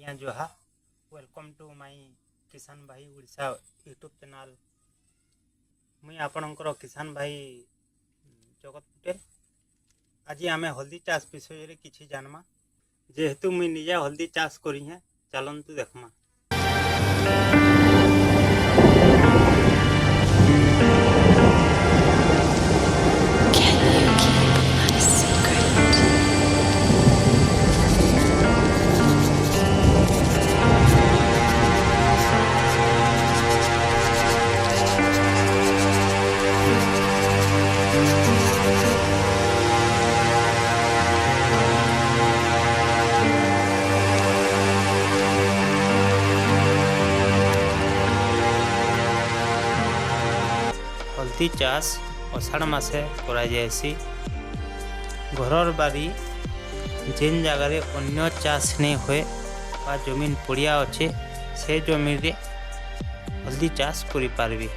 आज्ञा जोहार। Welcome to my किसान भाई ओडिशा यूट्यूब चैनल। मुई आपणकर किसान भाई जगत पटेल। आज आम हल्दी चाष विषय किसी जानमा, जेहेतु मुई निजे हल्दी चाष करी है, चलतु देखमा। हल्दी चाष अषाढ़ मासे करा जायसी। घरर बारी जेन जगार अन्य चाष नहीं हुए बा जमीन पड़िया अच्छे से जमीन रे हल्दी चाष करि पारबी।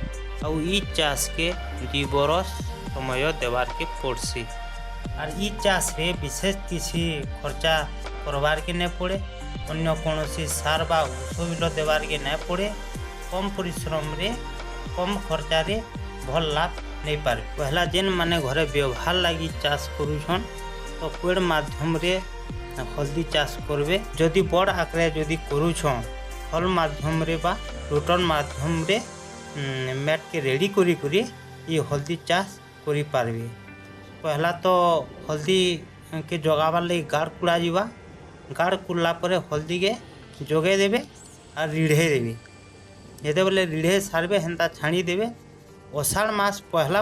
आउ ई चाष के 2 बरस समय देवार के पड़सी। और ई चाष रे विशेष किसी खर्चा करवार के नहीं पड़े, अन्य कौन सार बा ଔଷଧ देवार के नहीं पड़े। कम परिश्रम रे कम खर्चा रे भल लाभ नहीं पारे। पहला जेन माने घरे व्यवहार लगी चाष करुछन तो पेड़ माध्यम रे हल्दी चाष करबे। जदि बड़ आकारे जदि करुछन फल माध्यम रे बा रोटन माध्यम रे मैट के रेडी करी करी ये हल्दी चाष करि पारबे। पहला तो हल्दी के जगाबार लगी गाड़ कुड़ा जीवा। गाड़ कुड़ला परे हल्दी के जगे देबे और रीढ़े देबे। जेते बोले रीढ़े सारबे हेंता छाणी देबे। अषाढ़ मास पहला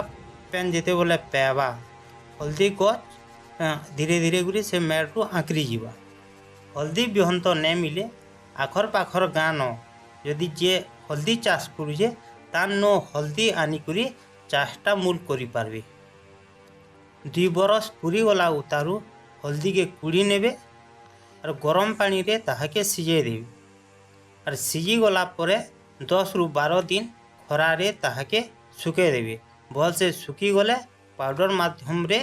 पेन जेते बोले पैबा हल्दी गच धीरे धीरे करी से मेटू आंकरी जीवा। हल्दी बिहन तो नहीं मिले आखर पाखर गाँ न जदि जे हल्दी चाष करुचे तार नो हल्दी आनिकरी चाषटा मूल करि पारबे। 2 बरस पूरी गला उतारू हल्दी के कुड़ी नेबे और गरम पानी रे ताहाके सिझे देबे। और सिझी गला परे 10 रु 12 दिन खरा रे ताहाके सुखे देबे। भल से सुखी गले पाउडर माध्यम रे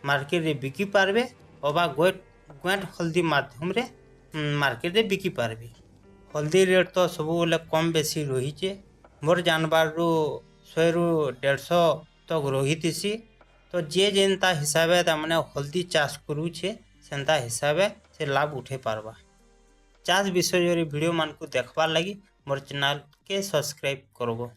मार्केट रे बिकी पारबे अबा गोएट हल्दी माध्यम रे मार्केट रे बिकी पारबे। हल्दी रेट तो सब बोले कम बेसी रहीचे। मोर जानबार रु 100 रु 150 तक रहीतिसी। तो जे जेनता हिसाबे तामने हल्दी चाष करूछे सेंता हिसाबे से लाभ उठे पारबा। चाष विषय वीडियो मान को देखबार लगी मोर चैनल के सब्सक्राइब करबो।